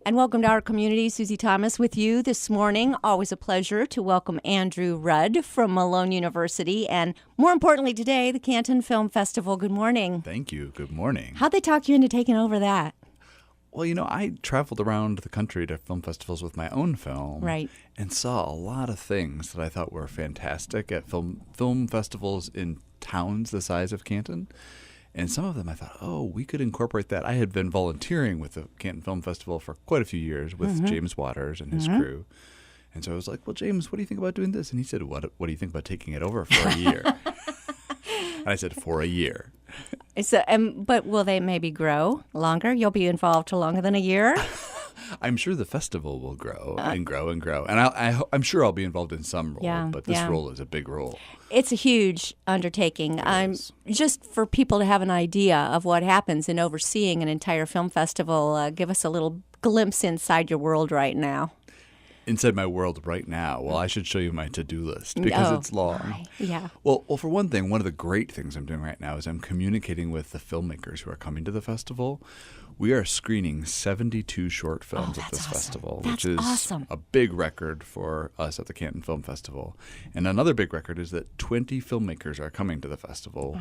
And welcome to our community. Susie Thomas with you this morning. Always a pleasure to welcome Andrew Rudd from Malone University. And more importantly today, the Canton Film Festival. Good morning. Thank you. Good morning. How'd they talk you into taking over that? Well, I traveled around the country to film festivals with my own film. Right. And saw a lot of things that I thought were fantastic at film festivals in towns the size of Canton. And some of them I thought, we could incorporate that. I had been volunteering with the Canton Film Festival for quite a few years with James Waters and his crew. And so I was like, well, James, what do you think about doing this? And he said, what do you think about taking it over for a year? And I said, for a year. So, but will they maybe grow longer? You'll be involved for longer than a year? I'm sure the festival will grow and grow and grow. And I'm sure I'll be involved in some role, but this role is a big role. It's a huge undertaking. Just for people to have an idea of what happens in overseeing an entire film festival, give us a little glimpse inside your world right now. Inside my world right now. Well, I should show you my to-do list because it's long. Right. Yeah. Well, for one thing, one of the great things I'm doing right now is I'm communicating with the filmmakers who are coming to the festival. We are screening 72 short films at this festival, which is a big record for us at the Canton Film Festival. And another big record is that 20 filmmakers are coming to the festival.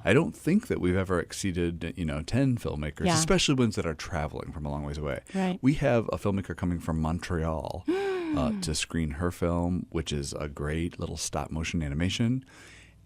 I don't think that we've ever exceeded, 10 filmmakers, especially ones that are traveling from a long ways away. Right. We have a filmmaker coming from Montreal to screen her film, which is a great little stop-motion animation.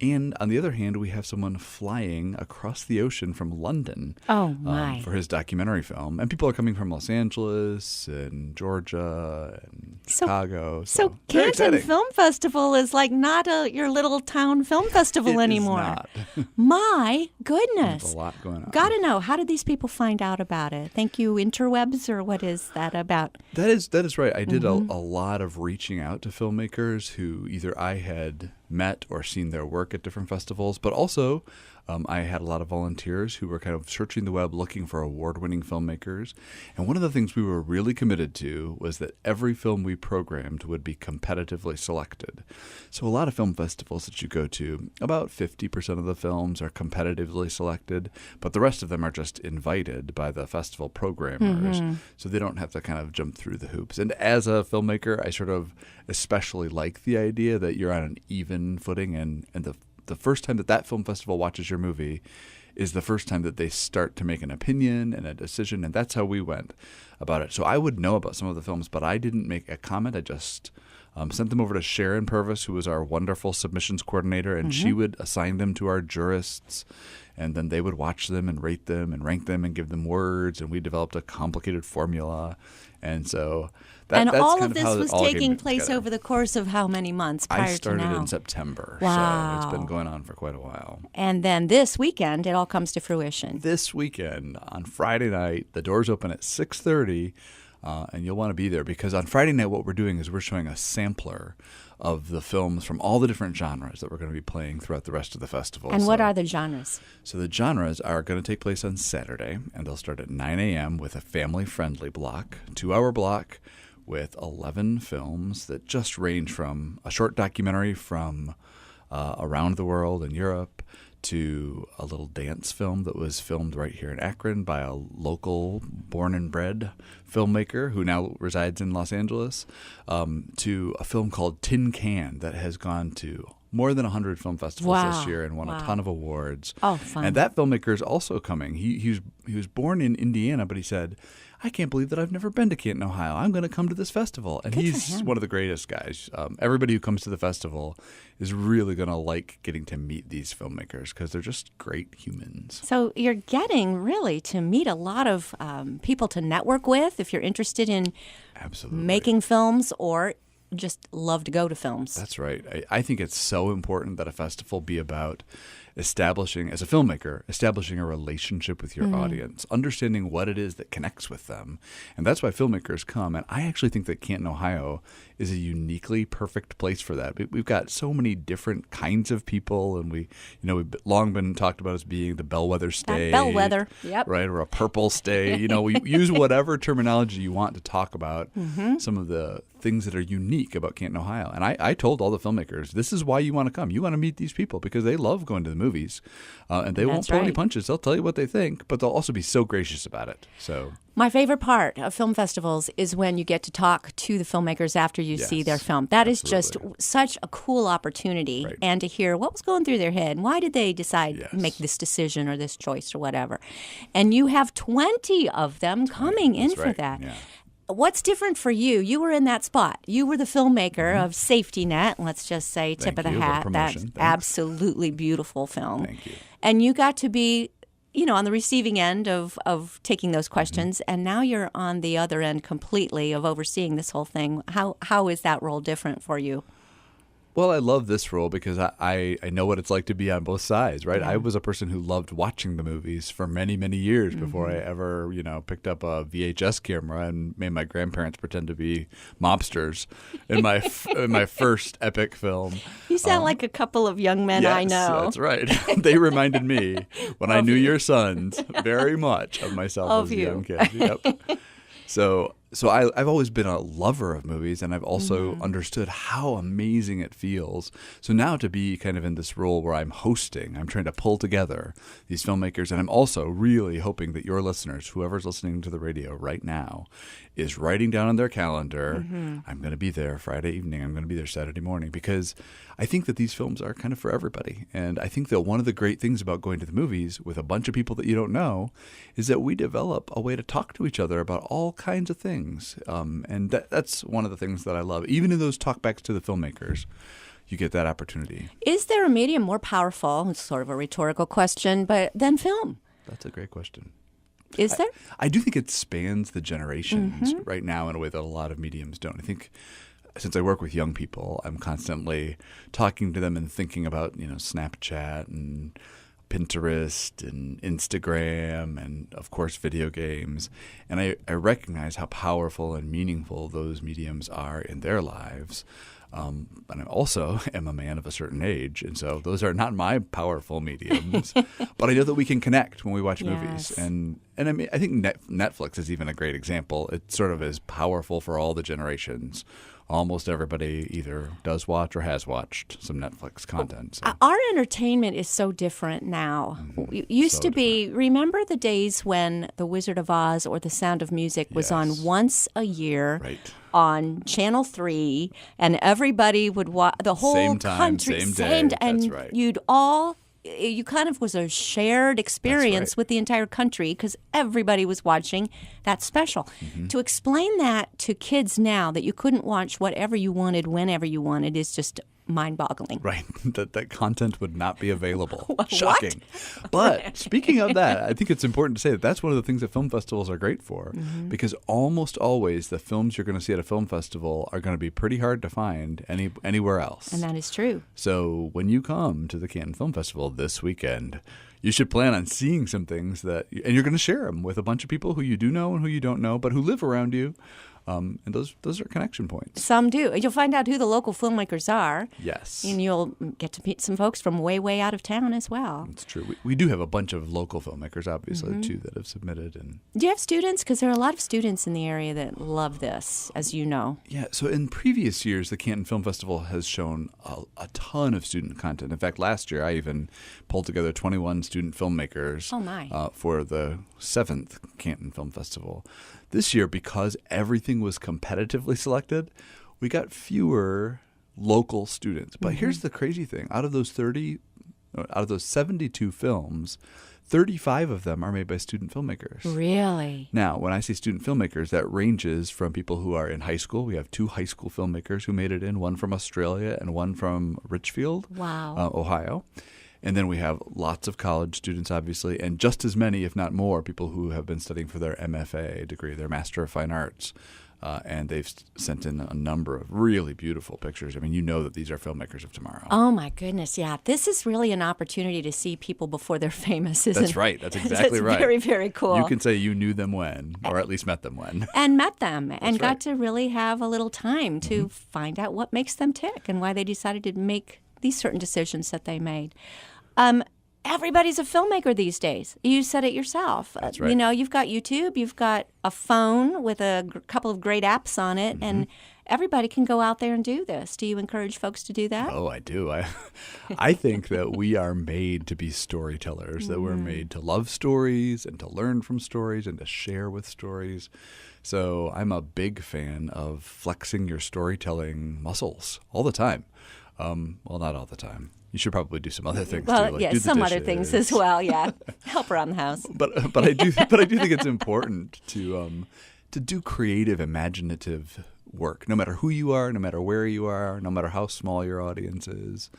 And on the other hand, we have someone flying across the ocean from London for his documentary film. And people are coming from Los Angeles and Georgia and Chicago. So Canton Film Festival is like not your little town film festival anymore. It is not. My goodness. There's a lot going on. Got to know, how did these people find out about it? Thank you, interwebs, or what is that about? That is right. I did a lot of reaching out to filmmakers who either I had met or seen their work at different festivals, but also I had a lot of volunteers who were kind of searching the web looking for award-winning filmmakers. And one of the things we were really committed to was that every film we programmed would be competitively selected. So a lot of film festivals that you go to, about 50% of the films are competitively selected, but the rest of them are just invited by the festival programmers. So they don't have to kind of jump through the hoops. And as a filmmaker, I sort of especially like the idea that you're on an even footing, and the first time that film festival watches your movie is the first time that they start to make an opinion and a decision, and that's how we went about it. So I would know about some of the films, but I didn't make a comment. I just sent them over to Sharon Purvis, who was our wonderful submissions coordinator, and she would assign them to our jurists, and then they would watch them and rate them and rank them and give them words, and we developed a complicated formula. And so that's all kind of this was taking place over the course of how many months prior to now? I started in September, wow. So it's been going on for quite a while. And then this weekend, it all comes to fruition. This weekend, on Friday night, the doors open at 6:30, and you'll want to be there because on Friday night what we're doing is we're showing a sampler of the films from all the different genres that we're going to be playing throughout the rest of the festival. And what are the genres? So the genres are going to take place on Saturday, and they'll start at 9 a.m. with a family-friendly block, 2-hour block with 11 films that just range from a short documentary from around the world in Europe to a little dance film that was filmed right here in Akron by a local born and bred filmmaker who now resides in Los Angeles, to a film called Tin Can that has gone to more than 100 film festivals this year and won a ton of awards. Oh, fun. And that filmmaker is also coming. He was born in Indiana, but he said, I can't believe that I've never been to Canton, Ohio. I'm going to come to this festival. And he's one of the greatest guys. Everybody who comes to the festival is really going to like getting to meet these filmmakers because they're just great humans. So you're getting really to meet a lot of people to network with if you're interested in making films or just love to go to films. That's right. I think it's so important that a festival be about establishing, as a filmmaker, establishing a relationship with your audience, understanding what it is that connects with them. And that's why filmmakers come. And I actually think that Canton, Ohio is a uniquely perfect place for that. We've got so many different kinds of people, and we've long been talked about as being the bellwether state. Bellwether, yep. Right, or a purple state. We use whatever terminology you want to talk about some of the things that are unique about Canton, Ohio. And I told all the filmmakers, this is why you want to come. You want to meet these people because they love going to the movies. And they won't pull any punches. They'll tell you what they think, but they'll also be so gracious about it. So my favorite part of film festivals is when you get to talk to the filmmakers after you see their film. That is just such a cool opportunity, and to hear what was going through their head. Why did they decide to make this decision or this choice or whatever? And you have 20 of them coming in for that. Yeah. What's different for you? You were in that spot. You were the filmmaker of Safety Net, let's just say Tip of the Hat. That's absolutely beautiful film. Thank you. And you got to be, on the receiving end of taking those questions, and now you're on the other end completely of overseeing this whole thing. How is that role different for you? Well, I love this role because I know what it's like to be on both sides, right? I was a person who loved watching the movies for many, many years before I ever, picked up a VHS camera and made my grandparents pretend to be mobsters in my in my first epic film. You sound like a couple of young men I know. That's right. They reminded me when I knew your sons very much of myself as a young kid. Yep. So I've always been a lover of movies, and I've also understood how amazing it feels. So now to be kind of in this role where I'm hosting, I'm trying to pull together these filmmakers, and I'm also really hoping that your listeners, whoever's listening to the radio right now, is writing down on their calendar, I'm going to be there Friday evening, I'm going to be there Saturday morning, because I think that these films are kind of for everybody. And I think that one of the great things about going to the movies with a bunch of people that you don't know is that we develop a way to talk to each other about all kinds of things. And that's one of the things that I love. Even in those talkbacks to the filmmakers, you get that opportunity. Is there a medium more powerful, it's sort of a rhetorical question, than film? That's a great question. Is there? I do think it spans the generations right now in a way that a lot of mediums don't. I think since I work with young people, I'm constantly talking to them and thinking about, Snapchat and Pinterest and Instagram and, of course, video games. And I recognize how powerful and meaningful those mediums are in their lives. But I also am a man of a certain age, and so those are not my powerful mediums. But I know that we can connect when we watch movies. And I mean, I think Netflix is even a great example. It sort of is powerful for all the generations. Almost everybody either does watch or has watched some Netflix content. So. Our entertainment is so different now. It used to be, remember the days when The Wizard of Oz or The Sound of Music was on once a year on Channel 3, and everybody would watch, the whole same time, country, same day. and That's right. You kind of was a shared experience with the entire country because everybody was watching that special. To explain that to kids now that you couldn't watch whatever you wanted whenever you wanted is just mind-boggling. Right. That content would not be available. Shocking. But speaking of that, I think it's important to say that that's one of the things that film festivals are great for, because almost always the films you're going to see at a film festival are going to be pretty hard to find anywhere else. And that is true. So when you come to the Canton Film Festival this weekend, you should plan on seeing some things and you're going to share them with a bunch of people who you do know and who you don't know, but who live around you. And those are connection points. Some do. You'll find out who the local filmmakers are. Yes. And you'll get to meet some folks from way, way out of town as well. It's true. We do have a bunch of local filmmakers, obviously, too, that have submitted. And do you have students? Because there are a lot of students in the area that love this, as you know. Yeah. So in previous years, the Canton Film Festival has shown a ton of student content. In fact, last year, I even pulled together 21 student filmmakers for the 7th Canton Film Festival. This year, because everything was competitively selected, we got fewer local students. But here's the crazy thing. Out of those 72 films, 35 of them are made by student filmmakers. Really? Now, when I say student filmmakers, that ranges from people who are in high school. We have 2 high school filmmakers who made it in, one from Australia and one from Richfield, Ohio. And then we have lots of college students, obviously, and just as many, if not more, people who have been studying for their MFA degree, their Master of Fine Arts. And they've sent in a number of really beautiful pictures. I mean, you know that these are filmmakers of tomorrow. Oh, my goodness. Yeah. This is really an opportunity to see people before they're famous, isn't it? That's right. That's exactly right. Very, very cool. You can say you knew them when, or at least met them when. And met them and got to really have a little time to find out what makes them tick and why they decided to make these certain decisions that they made. everybody's a filmmaker these days. You said it yourself. That's right. You know, you've got YouTube, you've got a phone with a couple of great apps on it, and everybody can go out there and do this. Do you encourage folks to do that? Oh, I do. I think that we are made to be storytellers, that we're made to love stories and to learn from stories and to share with stories. So I'm a big fan of flexing your storytelling muscles all the time. Well, not all the time. You should probably do some other things too. Like do the some dishes. other things as well. Yeah, help around the house. But I do think it's important to do creative, imaginative work, no matter who you are, no matter where you are, no matter how small your audience is.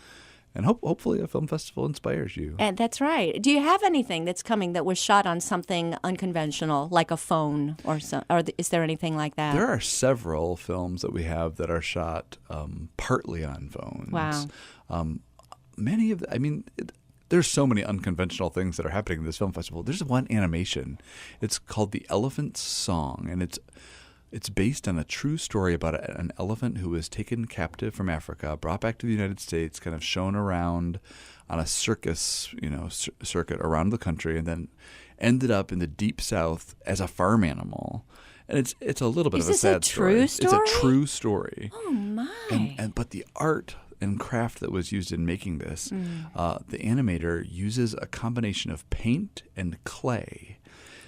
And hopefully a film festival inspires you. And that's right. Do you have anything that's coming that was shot on something unconventional, like a phone or is there anything like that? There are several films that we have that are shot partly on phones. Wow. Many of there's so many unconventional things that are happening in this film festival. There's one animation. It's called The Elephant's Song, and it's based on a true story about an elephant who was taken captive from Africa, brought back to the United States, kind of shown around on a circus, circuit around the country, and then ended up in the deep South as a farm animal. And it's a little bit of a sad story. Is this a true story? It's a true story. Oh my! But the art and craft that was used in making this, the animator uses a combination of paint and clay,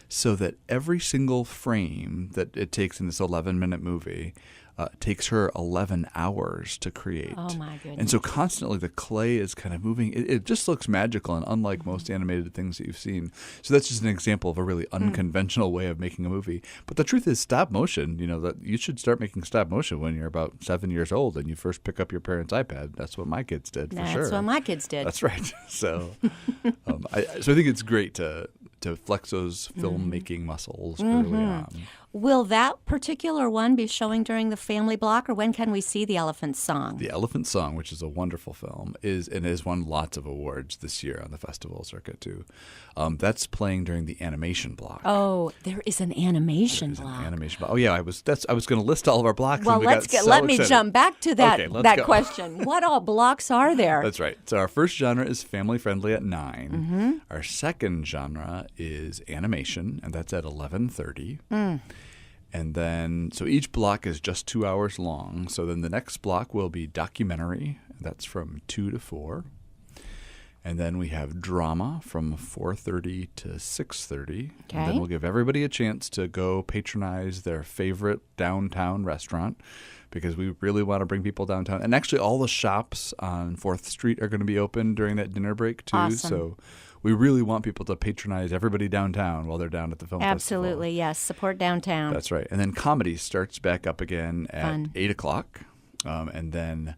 so that every single frame that it takes in this 11-minute movie takes her 11 hours to create. Oh, my goodness. And so constantly the clay is kind of moving. It just looks magical and unlike most animated things that you've seen. So that's just an example of a really unconventional way of making a movie. But the truth is stop motion, that you should start making stop motion when you're about 7 years old and you first pick up your parents' iPad. That's what my kids did, for sure. That's what my kids did. That's right. So I think it's great to flex those filmmaking muscles early on. Will that particular one be showing during the family block, or when can we see The Elephant's Song? The Elephant's Song, which is a wonderful film, has won lots of awards this year on the festival circuit too. That's playing during the animation block. Oh, there is an animation block. An animation block. Oh yeah, I was going to list all of our blocks. Well, let me jump back to that question. What all blocks are there? That's right. So our first genre is family friendly at 9. Our second genre is animation, and that's at 11:30. And then, so each block is just 2 hours long. So then the next block will be documentary. That's from 2 to 4. And then we have drama from 4:30 to 6:30. Okay. And then we'll give everybody a chance to go patronize their favorite downtown restaurant, because we really want to bring people downtown. And actually all the shops on 4th Street are going to be open during that dinner break too. Awesome. So we really want people to patronize everybody downtown while they're down at the film festival. Absolutely, yes. Support downtown. That's right. And then comedy starts back up again at 8 o'clock. And then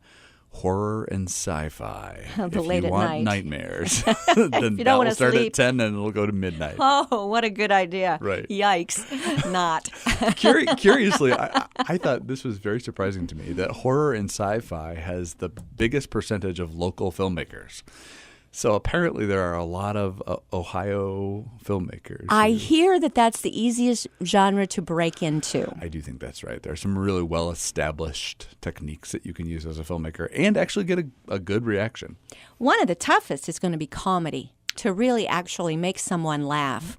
horror and sci-fi. The late at night. Nightmares. Then that will start at 10 and it'll go to midnight. Oh, what a good idea. Right. Yikes. Not. Curiously, I thought this was very surprising to me that horror and sci-fi has the biggest percentage of local filmmakers. So apparently there are a lot of Ohio filmmakers. I hear that that's the easiest genre to break into. I do think that's right. There are some really well-established techniques that you can use as a filmmaker and actually get a good reaction. One of the toughest is going to be comedy, to really actually make someone laugh.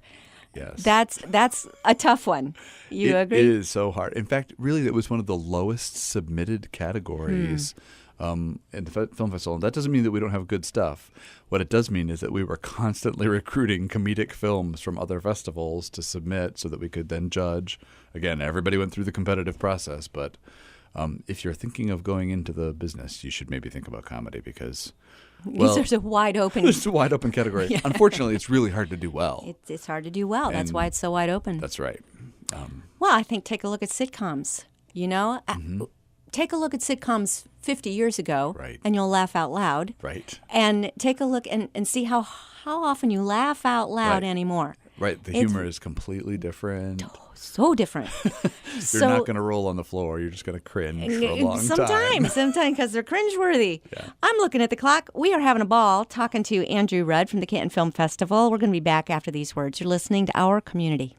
Yes. That's a tough one. You agree? It is so hard. In fact, really, it was one of the lowest submitted categories in the film festival. And that doesn't mean that we don't have good stuff. What it does mean is that we were constantly recruiting comedic films from other festivals to submit so that we could then judge. Again, everybody went through the competitive process, but if you're thinking of going into the business, you should maybe think about comedy because, well, there's a wide open. It's a wide open category. Yeah. Unfortunately, it's really hard to do well. It's hard to do well. That's why it's so wide open. That's right. Well, I think take a look at sitcoms. Take a look at sitcoms 50 years ago, right, and you'll laugh out loud. Right. And take a look and see how often you laugh out loud anymore. Right. The humor is completely different. So different. You're not going to roll on the floor. You're just going to cringe for a long time. Sometimes because they're cringeworthy. Yeah. I'm looking at the clock. We are having a ball talking to Andrew Rudd from the Canton Film Festival. We're going to be back after these words. You're listening to Our Community.